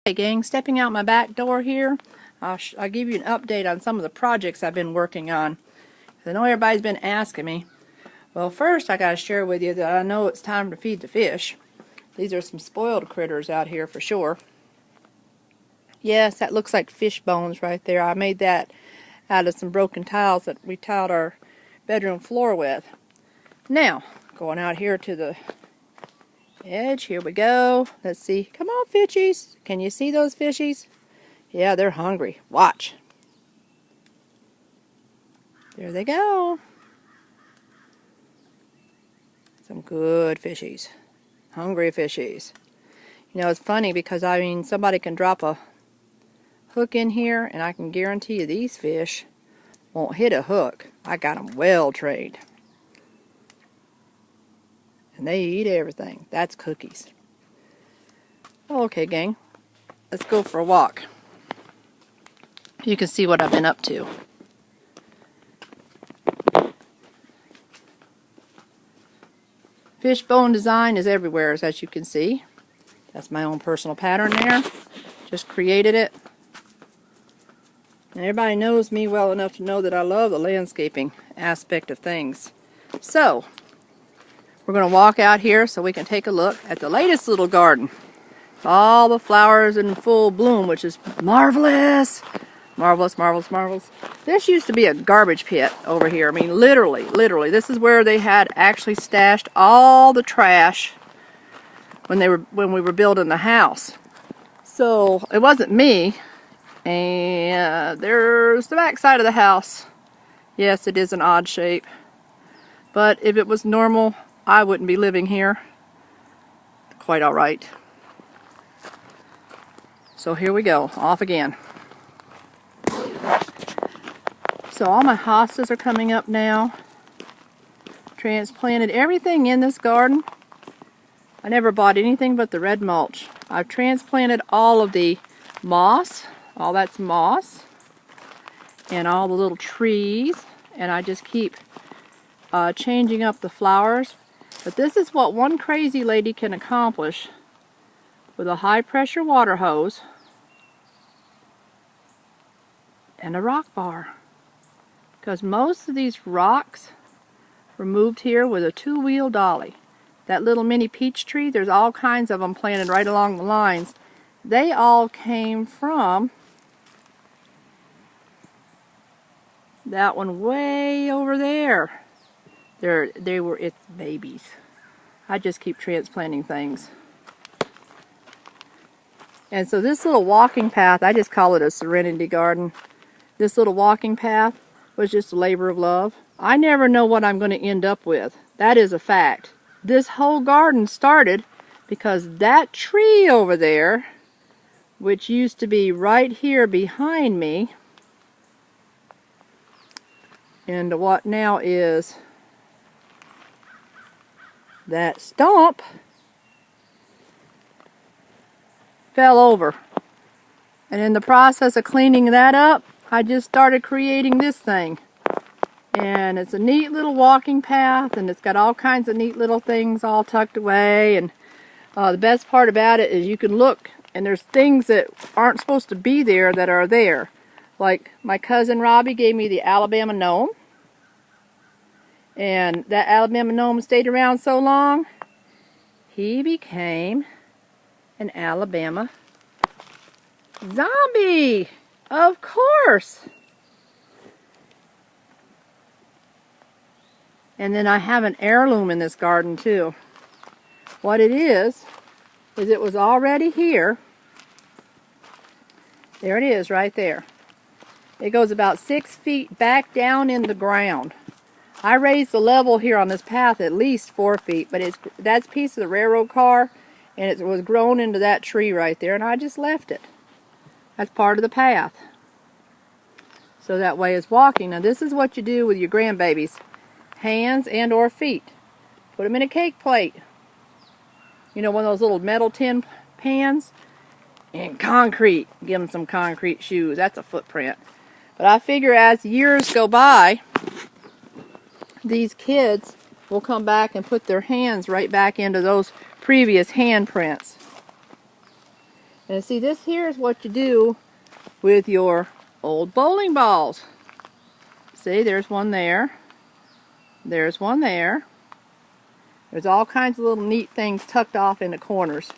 Hey gang, stepping out my back door here, I'll give you an update on some of the projects I've been working on. I know everybody's been asking me. Well, first I got to share with you that I know it's time to feed the fish. These are some spoiled critters out here for sure. Yes, that looks like fish bones right there. I made that out of some broken tiles that we tiled our bedroom floor with. Now, going out here to the edge, here we go. Let's see. Come on, fishies. Can you see those fishies? Yeah, they're hungry. Watch. There they go. Some good fishies. Hungry fishies. You know, it's funny because, I mean, somebody can drop a hook in here and I can guarantee you these fish won't hit a hook. I got them well trained. And they eat everything. That's cookies. Okay, gang. Let's go for a walk. You can see what I've been up to. Fishbone design is everywhere, as you can see. That's my own personal pattern there. Just created it. And everybody knows me well enough to know that I love the landscaping aspect of things. So, we're going to walk out here so we can take a look at the latest little garden. All the flowers in full bloom, which is marvelous. Marvelous, marvelous, marvelous. This used to be a garbage pit over here. I mean, literally, this is where they had actually stashed all the trash when we were building the house. So it wasn't me. And there's the back side of the house. Yes, it is an odd shape. But if it was normal, I wouldn't be living here. Quite all right. So here we go, off again. So all my hostas are coming up now. Transplanted everything in this garden. I never bought anything but the red mulch. I've transplanted all of the moss. All that's moss. And all the little trees. And I just keep changing up the flowers. But this is what one crazy lady can accomplish with a high pressure water hose and a rock bar. Because most of these rocks were moved here with a two-wheel dolly. That little mini peach tree, there's all kinds of them planted right along the lines. They all came from that one way over there. They were its babies. I just keep transplanting things. And so this little walking path, I just call it a serenity garden. This little walking path was just a labor of love. I never know what I'm going to end up with. That is a fact. This whole garden started because that tree over there, which used to be right here behind me, and what now is that stump, fell over. And in the process of cleaning that up, I just started creating this thing. And it's a neat little walking path, and it's got all kinds of neat little things all tucked away. And the best part about it is you can look, and there's things that aren't supposed to be there that are there. Like my cousin Robbie gave me the Alabama gnome. And that Alabama gnome stayed around so long, he became an Alabama zombie. Of course. And then I have an heirloom in this garden too. What it is it was already here. There it is right there. It goes about 6 feet back down in the ground. I raised the level here on this path at least 4 feet, but that's a piece of the railroad car, and it was grown into that tree right there, and I just left it. That's part of the path. So that way it's walking. Now this is what you do with your grandbabies. Hands and or feet. Put them in a cake plate. You know, one of those little metal tin pans. And concrete. Give them some concrete shoes. That's a footprint. But I figure as years go by, these kids will come back and put their hands right back into those previous handprints. And see, this here is what you do with your old bowling balls. See, there's one there. There's one there. There's all kinds of little neat things tucked off in the corners.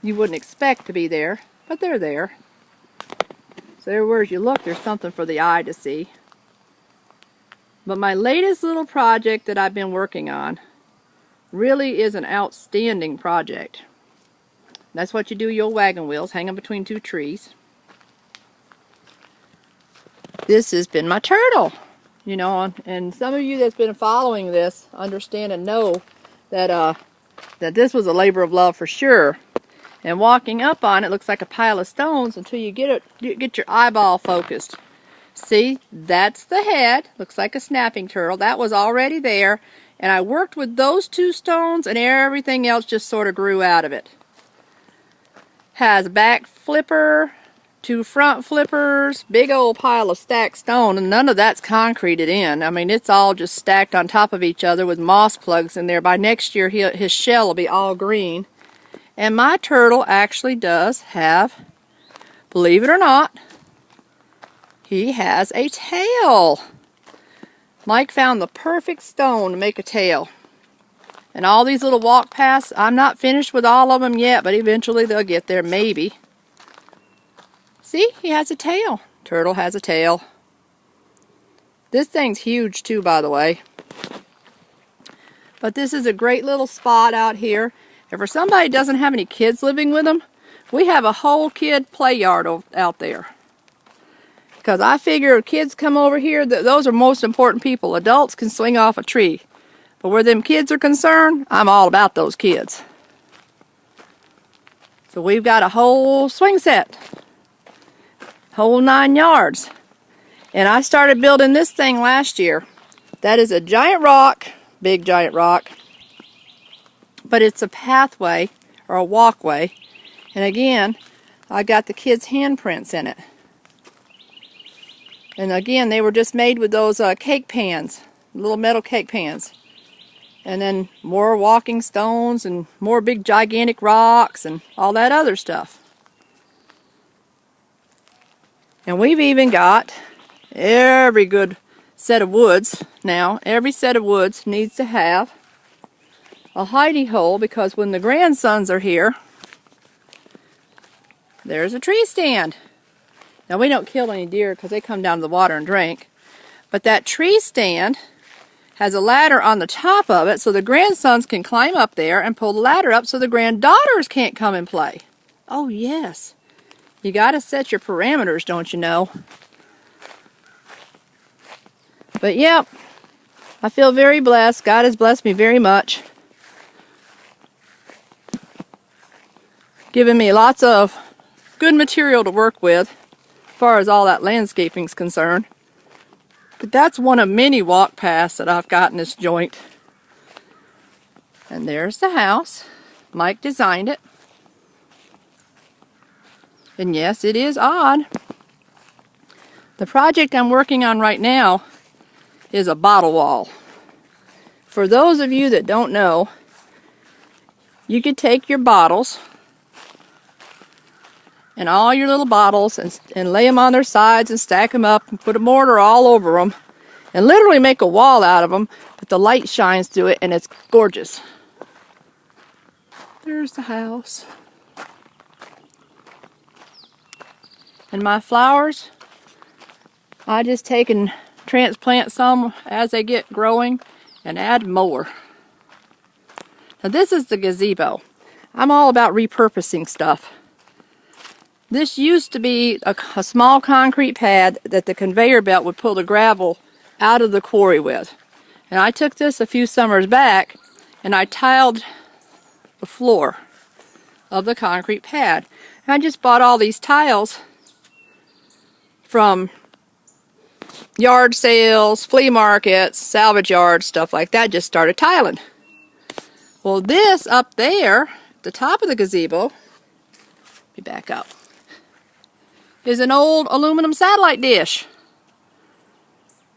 You wouldn't expect to be there, but they're there. So everywhere you look, there's something for the eye to see. But my latest little project that I've been working on really is an outstanding project. That's what you do your wagon wheels, hang them between two trees. This has been my turtle, you know, and some of you that's been following this understand and know that that this was a labor of love for sure. And walking up on it looks like a pile of stones until you get your eyeball focused. See, that's the head. Looks like a snapping turtle. That was already there. And I worked with those two stones and everything else just sort of grew out of it. Has a back flipper, two front flippers, big old pile of stacked stone, and none of that's concreted in. I mean, it's all just stacked on top of each other with moss plugs in there. By next year, his shell will be all green. And my turtle actually does have, believe it or not, he has a tail. Mike found the perfect stone to make a tail. And all these little walk paths, I'm not finished with all of them yet, but eventually they'll get there, maybe. See, he has a tail. Turtle has a tail. This thing's huge too, by the way. But this is a great little spot out here. And for somebody who doesn't have any kids living with them, we have a whole kid play yard out there. Because I figure if kids come over here, those are most important people. Adults can swing off a tree. But where them kids are concerned, I'm all about those kids. So we've got a whole swing set. Whole 9 yards. And I started building this thing last year. That is a giant rock, big giant rock. But it's a pathway or a walkway, and again I got the kids' handprints in it. And again, they were just made with those cake pans, little metal cake pans, and then more walking stones and more big gigantic rocks and all that other stuff. And we've even got every good set of woods now. Every set of woods needs to have a hidey hole, because when the grandsons are here, there's a tree stand. Now we don't kill any deer because they come down to the water and drink, but that tree stand has a ladder on the top of it so the grandsons can climb up there and pull the ladder up so the granddaughters can't come and play. Oh yes, you got to set your parameters, don't you know? But yep, I feel very blessed. God has blessed me very much. Given me lots of good material to work with as far as all that landscaping's concerned. But that's one of many walk paths that I've got in this joint. And there's the house. Mike designed it. And yes, it is odd. The project I'm working on right now is a bottle wall. For those of you that don't know, you could take your bottles and all your little bottles and lay them on their sides and stack them up and put a mortar all over them and literally make a wall out of them, but the light shines through it and it's gorgeous. There's the house. And my flowers, I just take and transplant some as they get growing and add more. Now this is the gazebo. I'm all about repurposing stuff. This used to be a small concrete pad that the conveyor belt would pull the gravel out of the quarry with. And I took this a few summers back and I tiled the floor of the concrete pad. And I just bought all these tiles from yard sales, flea markets, salvage yards, stuff like that. Just started tiling. Well, this up there at the top of the gazebo, let me back up, is an old aluminum satellite dish.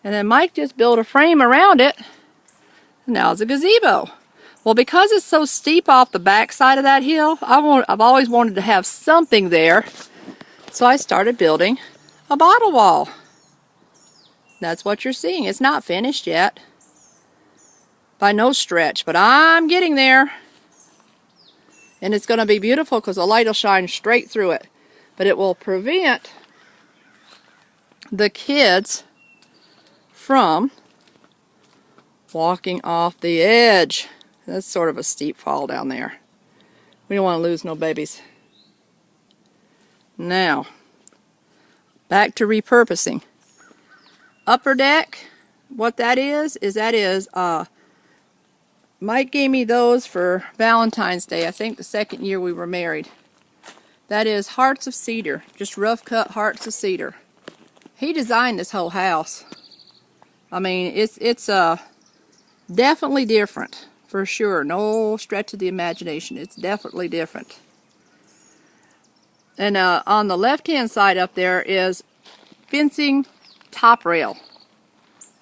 And then Mike just built a frame around it. And now it's a gazebo. Well, because it's so steep off the back side of that hill, I've always wanted to have something there. So I started building a bottle wall. That's what you're seeing. It's not finished yet, by no stretch, but I'm getting there. And it's going to be beautiful because the light will shine straight through it. But it will prevent the kids from walking off the edge. That's sort of a steep fall down there. We don't want to lose no babies. Now, back to repurposing. Upper deck, what that is Mike gave me those for Valentine's Day, I think the second year we were married. That is hearts of cedar, just rough cut hearts of cedar. He designed this whole house. I mean, it's definitely different, for sure. No stretch of the imagination. It's definitely different. And on the left-hand side up there is fencing top rail.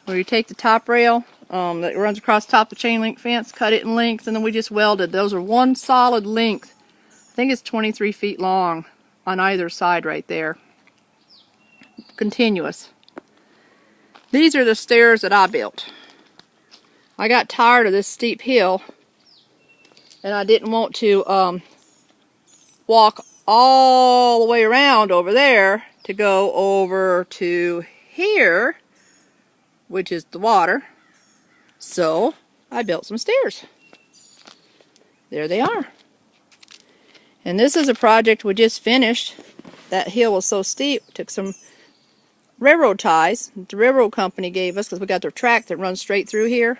Where you take the top rail that runs across the top of the chain link fence, cut it in lengths, and then we just welded. Those are one solid length. I think it's 23 feet long on either side right there. Continuous. These are the stairs that I built. I got tired of this steep hill, and I didn't want to walk all the way around over there to go over to here, which is the water. So I built some stairs. There they are. And this is a project we just finished. That hill was so steep, took some railroad ties that the railroad company gave us because we got their track that runs straight through here.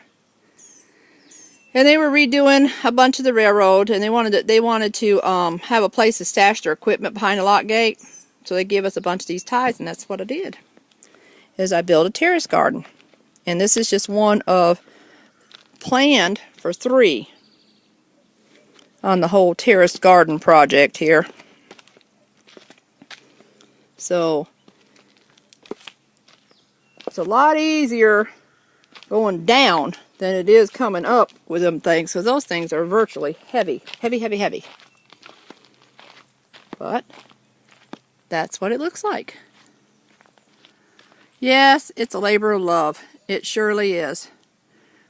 And they were redoing a bunch of the railroad, and they wanted to have a place to stash their equipment behind a lock gate. So they gave us a bunch of these ties, and that's what I did. Is I built a terrace garden. And this is just one of planned for 3 on the whole terrace garden project here. So it's a lot easier going down than it is coming up with them things, because those things are virtually heavy. Heavy, heavy, heavy. But that's what it looks like. Yes, it's a labor of love. It surely is.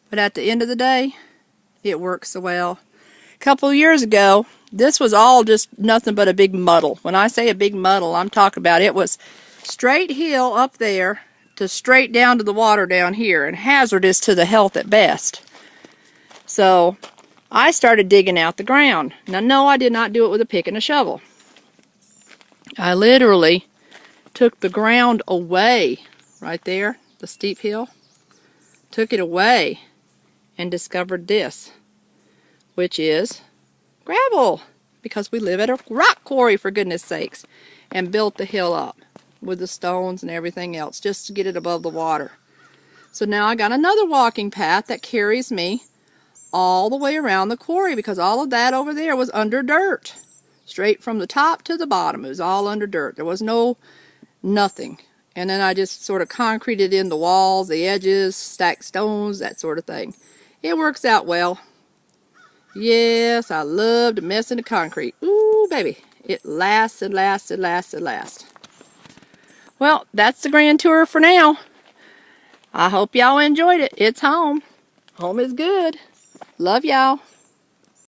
But at the end of the day, it works so well. A couple of years ago, this was all just nothing but a big muddle. When I say a big muddle, I'm talking about it was straight hill up there to straight down to the water down here, and hazardous to the health at best. So I started digging out the ground. Now, no, I did not do it with a pick and a shovel. I literally took the ground away, right there, the steep hill, took it away and discovered this, which is gravel, because we live at a rock quarry, for goodness sakes, and built the hill up with the stones and everything else just to get it above the water. So now I got another walking path that carries me all the way around the quarry, because all of that over there was under dirt. Straight from the top to the bottom, it was all under dirt. There was nothing. And then I just sort of concreted in the walls, the edges, stacked stones, that sort of thing. It works out well. Yes, I love to mess in the concrete. Ooh, baby. It lasts and lasts and lasts and lasts. Well, that's the grand tour for now. I hope y'all enjoyed it. It's home. Home is good. Love y'all.